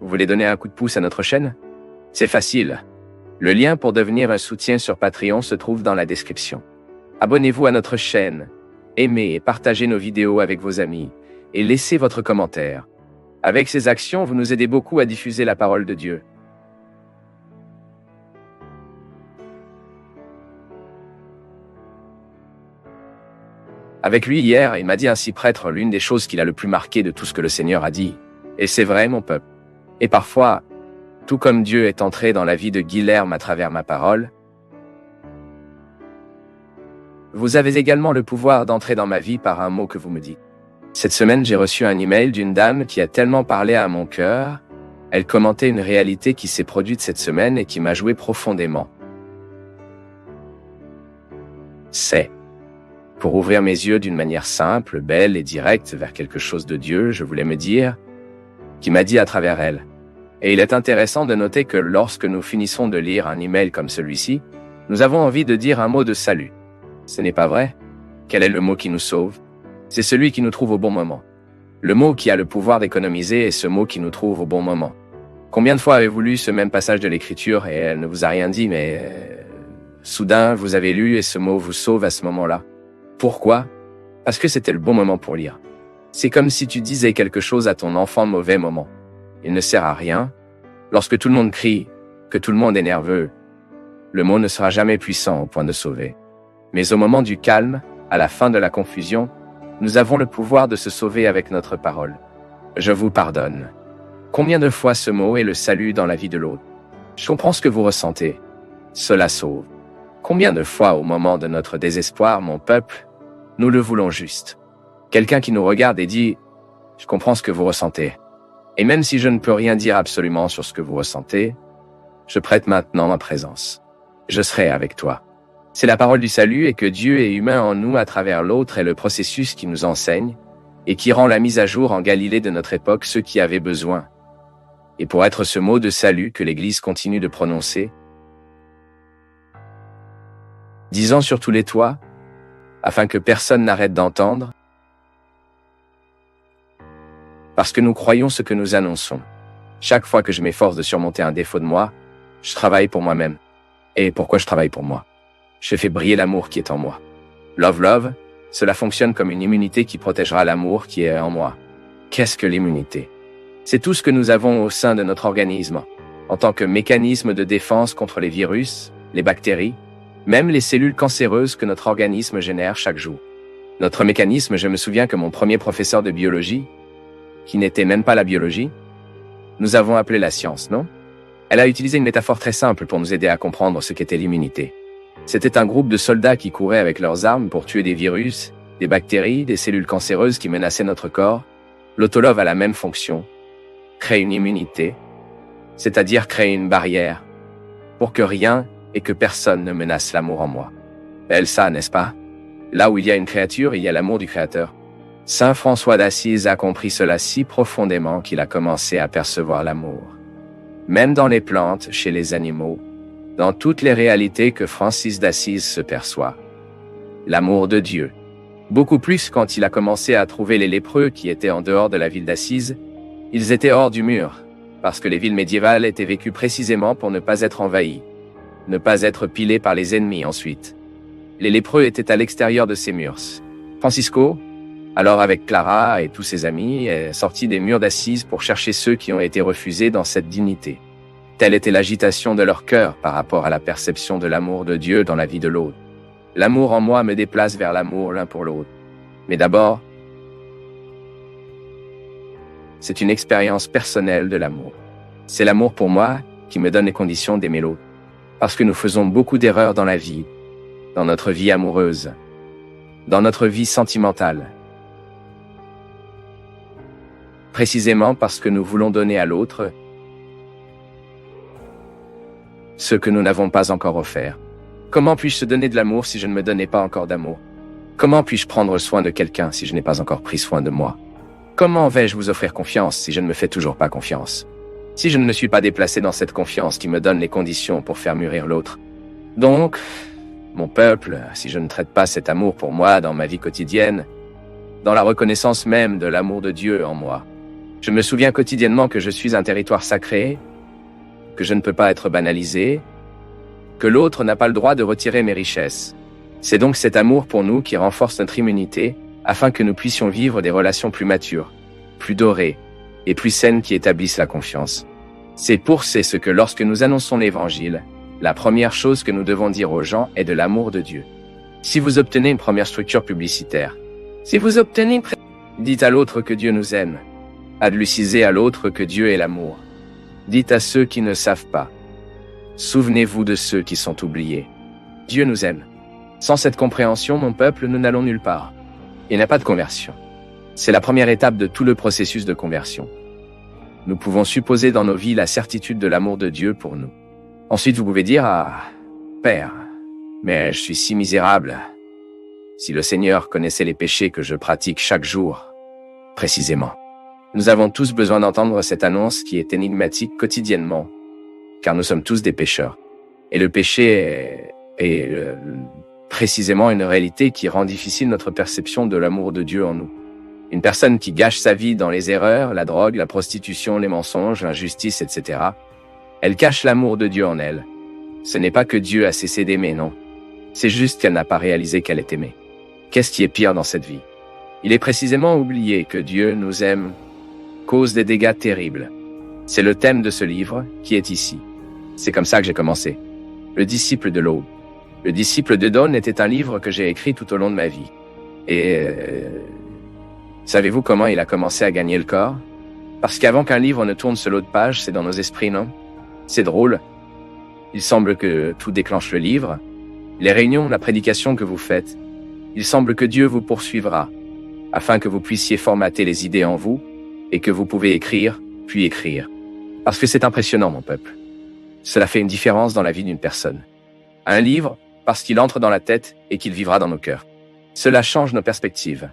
Vous voulez donner un coup de pouce à notre chaîne? C'est facile. Le lien pour devenir un soutien sur Patreon se trouve dans la description. Abonnez-vous à notre chaîne, aimez et partagez nos vidéos avec vos amis, et laissez votre commentaire. Avec ces actions, vous nous aidez beaucoup à diffuser la parole de Dieu. Avec lui hier, il m'a dit ainsi prêtre l'une des choses qu'il a le plus marqué de tout ce que le Seigneur a dit. Et c'est vrai, mon peuple. Et parfois, tout comme Dieu est entré dans la vie de Guilherme à travers ma parole, vous avez également le pouvoir d'entrer dans ma vie par un mot que vous me dites. Cette semaine, j'ai reçu un email d'une dame qui a tellement parlé à mon cœur. Elle commentait une réalité qui s'est produite cette semaine et qui m'a joué profondément. C'est pour ouvrir mes yeux d'une manière simple, belle et directe vers quelque chose de Dieu, je voulais me dire, qui m'a dit à travers elle. Et il est intéressant de noter que lorsque nous finissons de lire un email comme celui-ci, nous avons envie de dire un mot de salut. Ce n'est pas vrai? Quel est le mot qui nous sauve? C'est celui qui nous trouve au bon moment. Le mot qui a le pouvoir d'économiser est ce mot qui nous trouve au bon moment. Combien de fois avez-vous lu ce même passage de l'Écriture et elle ne vous a rien dit, mais soudain vous avez lu et ce mot vous sauve à ce moment-là? Pourquoi? Parce que c'était le bon moment pour lire. C'est comme si tu disais quelque chose à ton enfant au mauvais moment. Il ne sert à rien. Lorsque tout le monde crie, que tout le monde est nerveux, le mot ne sera jamais puissant au point de sauver. Mais au moment du calme, à la fin de la confusion, nous avons le pouvoir de se sauver avec notre parole. Je vous pardonne. Combien de fois ce mot est le salut dans la vie de l'autre? Je comprends ce que vous ressentez. Cela sauve. Combien de fois au moment de notre désespoir, mon peuple, nous le voulons juste. Quelqu'un qui nous regarde et dit « Je comprends ce que vous ressentez. Et même si je ne peux rien dire absolument sur ce que vous ressentez, je prête maintenant ma présence. Je serai avec toi. » C'est la parole du salut et que Dieu est humain en nous à travers l'autre est le processus qui nous enseigne et qui rend la mise à jour en Galilée de notre époque ceux qui avaient besoin. Et pour être ce mot de salut que l'Église continue de prononcer, disant sur tous les toits, afin que personne n'arrête d'entendre, parce que nous croyons ce que nous annonçons. Chaque fois que je m'efforce de surmonter un défaut de moi, je travaille pour moi-même. Et pourquoi je travaille pour moi? Je fais briller l'amour qui est en moi. Love, cela fonctionne comme une immunité qui protégera l'amour qui est en moi. Qu'est-ce que l'immunité? C'est tout ce que nous avons au sein de notre organisme, en tant que mécanisme de défense contre les virus, les bactéries, même les cellules cancéreuses que notre organisme génère chaque jour. Notre mécanisme, je me souviens que mon premier professeur de biologie, qui n'était même pas la biologie, nous avons appelé la science, non? Elle a utilisé une métaphore très simple pour nous aider à comprendre ce qu'était l'immunité. C'était un groupe de soldats qui couraient avec leurs armes pour tuer des virus, des bactéries, des cellules cancéreuses qui menaçaient notre corps. L'autolove a la même fonction, créer une immunité, c'est-à-dire créer une barrière, pour que rien et que personne ne menace l'amour en moi. Belle ça, n'est-ce pas? Là où il y a une créature, il y a l'amour du Créateur. Saint François d'Assise a compris cela si profondément qu'il a commencé à percevoir l'amour. Même dans les plantes, chez les animaux, dans toutes les réalités que Francis d'Assise se perçoit. L'amour de Dieu. Beaucoup plus quand il a commencé à trouver les lépreux qui étaient en dehors de la ville d'Assise. Ils étaient hors du mur, parce que les villes médiévales étaient vécues précisément pour ne pas être envahies, ne pas être pilées par les ennemis ensuite. Les lépreux étaient à l'extérieur de ces murs. Francisco, alors avec Clara et tous ses amis, est sorti des murs d'Assise pour chercher ceux qui ont été refusés dans cette dignité. Telle était l'agitation de leur cœur par rapport à la perception de l'amour de Dieu dans la vie de l'autre. L'amour en moi me déplace vers l'amour l'un pour l'autre. Mais d'abord, c'est une expérience personnelle de l'amour. C'est l'amour pour moi qui me donne les conditions d'aimer l'autre. Parce que nous faisons beaucoup d'erreurs dans la vie, dans notre vie amoureuse, dans notre vie sentimentale. Précisément parce que nous voulons donner à l'autre ce que nous n'avons pas encore offert. Comment puis-je se donner de l'amour si je ne me donnais pas encore d'amour? Comment puis-je prendre soin de quelqu'un si je n'ai pas encore pris soin de moi? Comment vais-je vous offrir confiance si je ne me fais toujours pas confiance? Si je ne me suis pas déplacé dans cette confiance qui me donne les conditions pour faire mûrir l'autre. Donc, mon peuple, si je ne traite pas cet amour pour moi dans ma vie quotidienne, dans la reconnaissance même de l'amour de Dieu en moi, Je me souviens quotidiennement que je suis un territoire sacré, que je ne peux pas être banalisé, que l'autre n'a pas le droit de retirer mes richesses. C'est donc cet amour pour nous qui renforce notre immunité, afin que nous puissions vivre des relations plus matures, plus dorées et plus saines qui établissent la confiance. C'est ce que lorsque nous annonçons l'Évangile, la première chose que nous devons dire aux gens est de l'amour de Dieu. Si vous obtenez une première structure publicitaire, dites à l'autre que Dieu nous aime. Adlucisez à l'autre que Dieu est l'amour. Dites à ceux qui ne savent pas. Souvenez-vous de ceux qui sont oubliés. Dieu nous aime. Sans cette compréhension, mon peuple, nous n'allons nulle part. Il n'y a pas de conversion. C'est la première étape de tout le processus de conversion. Nous pouvons supposer dans nos vies la certitude de l'amour de Dieu pour nous. Ensuite, vous pouvez dire « Ah, Père, mais je suis si misérable. Si le Seigneur connaissait les péchés que je pratique chaque jour, précisément. » Nous avons tous besoin d'entendre cette annonce qui est énigmatique quotidiennement, car nous sommes tous des pécheurs. Et le péché est précisément une réalité qui rend difficile notre perception de l'amour de Dieu en nous. Une personne qui gâche sa vie dans les erreurs, la drogue, la prostitution, les mensonges, l'injustice, etc., elle cache l'amour de Dieu en elle. Ce n'est pas que Dieu a cessé d'aimer, non. C'est juste qu'elle n'a pas réalisé qu'elle est aimée. Qu'est-ce qui est pire dans cette vie? Il est précisément oublié que Dieu nous aime, cause des dégâts terribles. C'est le thème de ce livre qui est ici. C'est comme ça que j'ai commencé. Le disciple de l'aube. Le disciple de Dawn était un livre que j'ai écrit tout au long de ma vie. Et savez-vous comment il a commencé à gagner le corps? Parce qu'avant qu'un livre ne tourne sur l'autre page, c'est dans nos esprits, non? C'est drôle. Il semble que tout déclenche le livre. Les réunions, la prédication que vous faites. Il semble que Dieu vous poursuivra, afin que vous puissiez formater les idées en vous, et que vous pouvez écrire, puis écrire. Parce que c'est impressionnant, mon peuple. Cela fait une différence dans la vie d'une personne. Un livre, parce qu'il entre dans la tête et qu'il vivra dans nos cœurs. Cela change nos perspectives.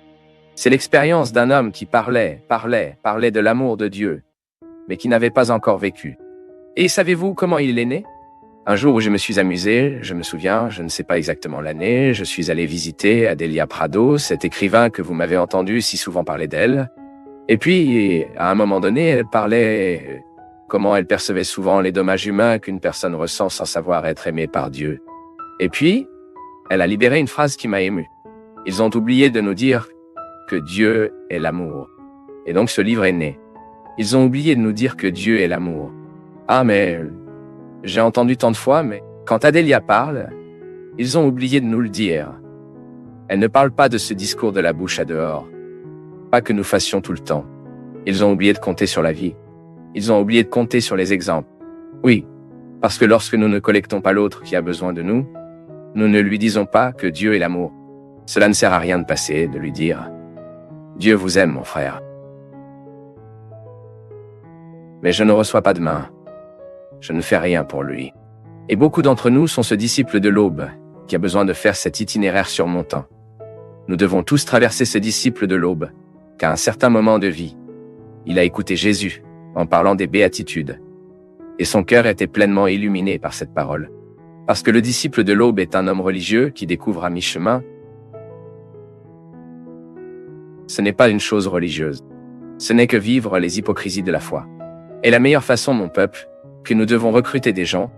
C'est l'expérience d'un homme qui parlait de l'amour de Dieu, mais qui n'avait pas encore vécu. Et savez-vous comment il est né? Un jour où je me suis amusé, je me souviens, je ne sais pas exactement l'année, je suis allé visiter Adélia Prado, cet écrivain que vous m'avez entendu si souvent parler d'elle. Et puis, à un moment donné, elle parlait comment elle percevait souvent les dommages humains qu'une personne ressent sans savoir être aimée par Dieu. Et puis, elle a libéré une phrase qui m'a ému. Ils ont oublié de nous dire que Dieu est l'amour. Et donc ce livre est né. Ils ont oublié de nous dire que Dieu est l'amour. Ah, mais j'ai entendu tant de fois, mais quand Adélia parle, ils ont oublié de nous le dire. Elle ne parle pas de ce discours de la bouche à dehors. Pas que nous fassions tout le temps. Ils ont oublié de compter sur la vie. Ils ont oublié de compter sur les exemples. Oui, parce que lorsque nous ne collectons pas l'autre qui a besoin de nous, nous ne lui disons pas que Dieu est l'amour. Cela ne sert à rien de passer, de lui dire « Dieu vous aime, mon frère. » Mais je ne reçois pas de main. Je ne fais rien pour lui. Et beaucoup d'entre nous sont ce disciple de l'aube qui a besoin de faire cet itinéraire surmontant. Nous devons tous traverser ce disciple de l'aube, qu'à un certain moment de vie, il a écouté Jésus en parlant des béatitudes. Et son cœur était pleinement illuminé par cette parole. Parce que le disciple de l'aube est un homme religieux qui découvre à mi-chemin. Ce n'est pas une chose religieuse. Ce n'est que vivre les hypocrisies de la foi. Et la meilleure façon, mon peuple, que nous devons recruter des gens,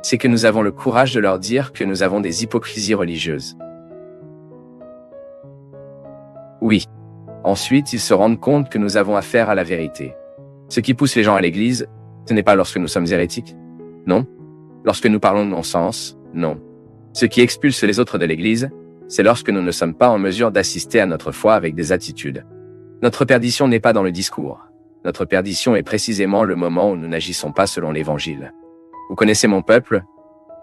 c'est que nous avons le courage de leur dire que nous avons des hypocrisies religieuses. Oui. Ensuite, ils se rendent compte que nous avons affaire à la vérité. Ce qui pousse les gens à l'église, ce n'est pas lorsque nous sommes hérétiques. Non. Lorsque nous parlons de non-sens, non. Ce qui expulse les autres de l'église, c'est lorsque nous ne sommes pas en mesure d'assister à notre foi avec des attitudes. Notre perdition n'est pas dans le discours. Notre perdition est précisément le moment où nous n'agissons pas selon l'évangile. Vous connaissez mon peuple?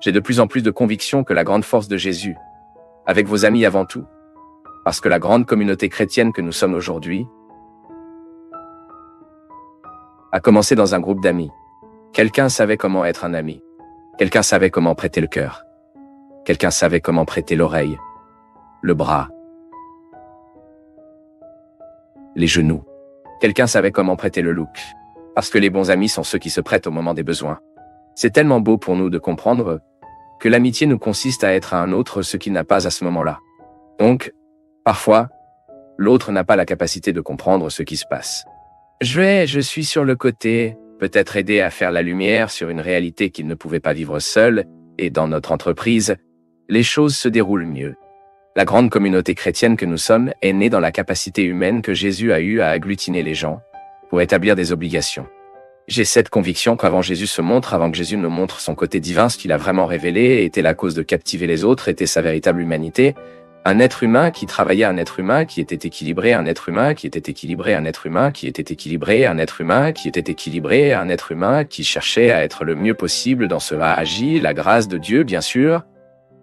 J'ai de plus en plus de conviction que la grande force de Jésus, avec vos amis avant tout, parce que la grande communauté chrétienne que nous sommes aujourd'hui, a commencé dans un groupe d'amis. Quelqu'un savait comment être un ami. Quelqu'un savait comment prêter le cœur. Quelqu'un savait comment prêter l'oreille, le bras, les genoux. Quelqu'un savait comment prêter le look. Parce que les bons amis sont ceux qui se prêtent au moment des besoins. C'est tellement beau pour nous de comprendre que l'amitié nous consiste à être à un autre ce qu'il n'a pas à ce moment-là. Donc, parfois, L'autre n'a pas la capacité de comprendre ce qui se passe. Je suis sur le côté, peut-être aider à faire la lumière sur une réalité qu'il ne pouvait pas vivre seul, et dans notre entreprise, les choses se déroulent mieux. La grande communauté chrétienne que nous sommes est née dans la capacité humaine que Jésus a eue à agglutiner les gens pour établir des obligations. J'ai cette conviction qu'avant Jésus se montre, avant que Jésus nous montre son côté divin, ce qu'il a vraiment révélé, était la cause de captiver les autres, était sa véritable humanité, un être humain qui travaillait un être humain qui était équilibré, un être humain qui était équilibré, un être humain qui était équilibré, un être humain qui était équilibré, un être humain qui cherchait à être le mieux possible dans cela agit, la grâce de Dieu, bien sûr.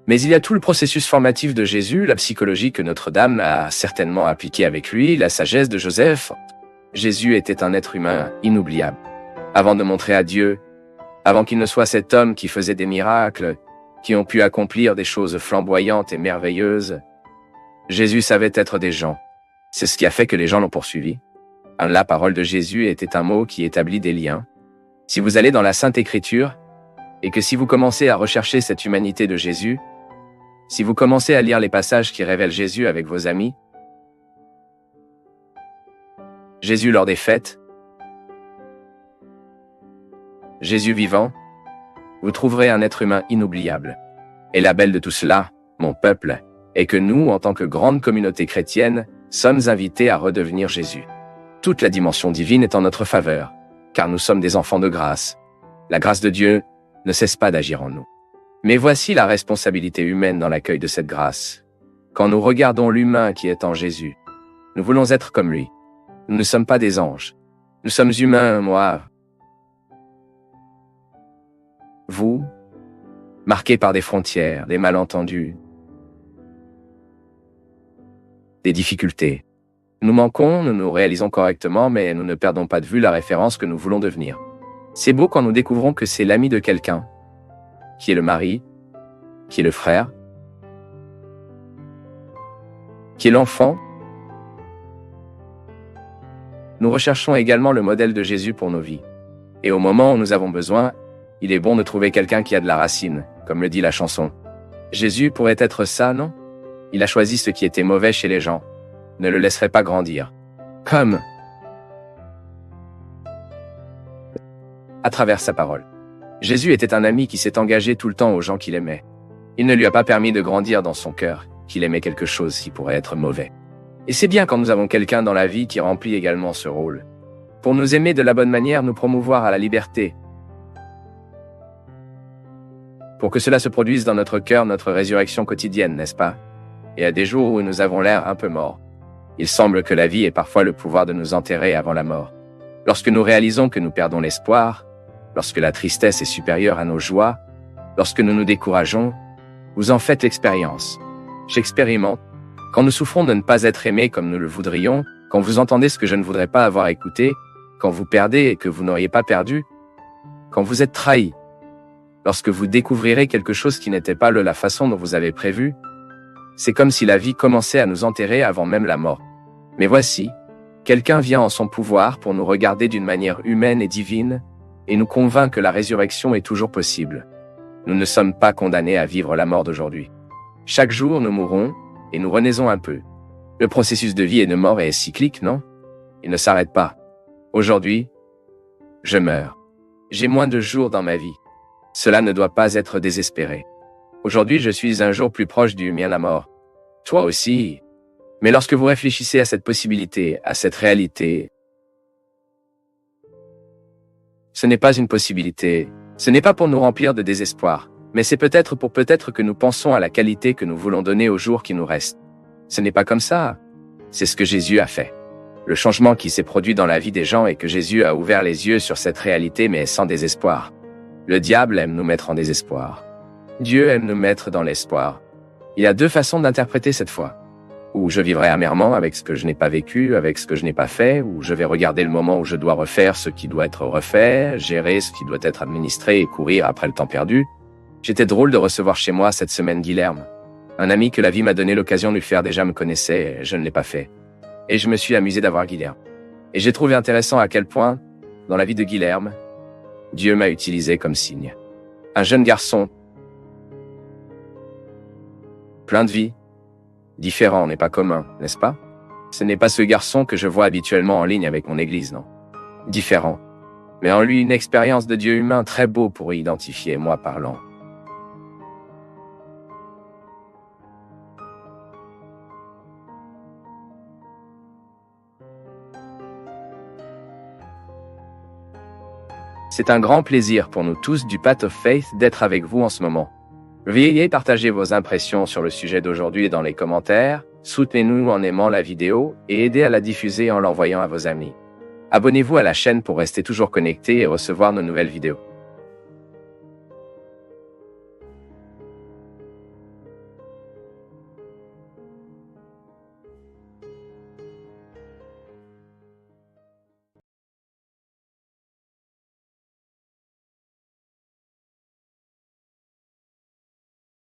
Mais il y a tout le processus formatif de Jésus, la psychologie que Notre-Dame a certainement appliquée avec lui, la sagesse de Joseph. Jésus était un être humain inoubliable. Avant de montrer à Dieu, avant qu'il ne soit cet homme qui faisait des miracles, qui ont pu accomplir des choses flamboyantes et merveilleuses, Jésus savait être des gens. C'est ce qui a fait que les gens l'ont poursuivi. La parole de Jésus était un mot qui établit des liens. Si vous allez dans la Sainte Écriture, et que si vous commencez à rechercher cette humanité de Jésus, si vous commencez à lire les passages qui révèlent Jésus avec vos amis, Jésus lors des fêtes, Jésus vivant, vous trouverez un être humain inoubliable. Et la belle de tout cela, mon peuple, est que nous, en tant que grande communauté chrétienne, sommes invités à redevenir Jésus. Toute la dimension divine est en notre faveur, car nous sommes des enfants de grâce. La grâce de Dieu ne cesse pas d'agir en nous. Mais voici la responsabilité humaine dans l'accueil de cette grâce. Quand nous regardons l'humain qui est en Jésus, nous voulons être comme lui. Nous ne sommes pas des anges. Nous sommes humains, moi, vous, marqués par des frontières, des malentendus, des difficultés. Nous manquons, nous nous réalisons correctement, mais nous ne perdons pas de vue la référence que nous voulons devenir. C'est beau quand nous découvrons que c'est l'ami de quelqu'un, qui est le mari, qui est le frère, qui est l'enfant. Nous recherchons également le modèle de Jésus pour nos vies. Et au moment où nous avons besoin, il est bon de trouver quelqu'un qui a de la racine, comme le dit la chanson. Jésus pourrait être ça, non? Il a choisi ce qui était mauvais chez les gens, ne le laisserait pas grandir. Comme à travers sa parole. Jésus était un ami qui s'est engagé tout le temps aux gens qu'il aimait. Il ne lui a pas permis de grandir dans son cœur, qu'il aimait quelque chose qui pourrait être mauvais. Et c'est bien quand nous avons quelqu'un dans la vie qui remplit également ce rôle. Pour nous aimer de la bonne manière, nous promouvoir à la liberté. Pour que cela se produise dans notre cœur, notre résurrection quotidienne, n'est-ce pas? Et à des jours où nous avons l'air un peu morts. Il semble que la vie ait parfois le pouvoir de nous enterrer avant la mort. Lorsque nous réalisons que nous perdons l'espoir, lorsque la tristesse est supérieure à nos joies, lorsque nous nous décourageons, vous en faites l'expérience. J'expérimente. Quand nous souffrons de ne pas être aimés comme nous le voudrions, quand vous entendez ce que je ne voudrais pas avoir écouté, quand vous perdez et que vous n'auriez pas perdu, quand vous êtes trahi, lorsque vous découvrirez quelque chose qui n'était pas la façon dont vous avez prévu, c'est comme si la vie commençait à nous enterrer avant même la mort. Mais voici, quelqu'un vient en son pouvoir pour nous regarder d'une manière humaine et divine, et nous convainc que la résurrection est toujours possible. Nous ne sommes pas condamnés à vivre la mort d'aujourd'hui. Chaque jour, nous mourrons, et nous renaissons un peu. Le processus de vie et de mort est cyclique, non? Il ne s'arrête pas. Aujourd'hui, je meurs. J'ai moins de jours dans ma vie. Cela ne doit pas être désespéré. Aujourd'hui, je suis un jour plus proche du mien, la mort. Toi aussi. Mais lorsque vous réfléchissez à cette possibilité, à cette réalité, ce n'est pas une possibilité. Ce n'est pas pour nous remplir de désespoir, mais c'est peut-être que nous pensons à la qualité que nous voulons donner aux jours qui nous restent. Ce n'est pas comme ça. C'est ce que Jésus a fait. Le changement qui s'est produit dans la vie des gens est que Jésus a ouvert les yeux sur cette réalité, mais sans désespoir. Le diable aime nous mettre en désespoir. Dieu aime nous mettre dans l'espoir. Il y a deux façons d'interpréter cette foi. Ou je vivrai amèrement avec ce que je n'ai pas vécu, avec ce que je n'ai pas fait, ou je vais regarder le moment où je dois refaire ce qui doit être refait, gérer ce qui doit être administré et courir après le temps perdu. J'étais drôle de recevoir chez moi cette semaine Guilherme. Un ami que la vie m'a donné l'occasion de lui faire déjà me connaissait, et je ne l'ai pas fait. Et je me suis amusé d'avoir Guilherme. Et j'ai trouvé intéressant à quel point, dans la vie de Guilherme, Dieu m'a utilisé comme signe. Un jeune garçon, plein de vie, différent n'est pas commun, n'est-ce pas? Ce n'est pas ce garçon que je vois habituellement en ligne avec mon église, non. Différent. Mais en lui une expérience de Dieu humain très beau pour y identifier, moi parlant. C'est un grand plaisir pour nous tous du Path of Faith d'être avec vous en ce moment. Veuillez partager vos impressions sur le sujet d'aujourd'hui dans les commentaires, soutenez-nous en aimant la vidéo et aidez à la diffuser en l'envoyant à vos amis. Abonnez-vous à la chaîne pour rester toujours connecté et recevoir nos nouvelles vidéos.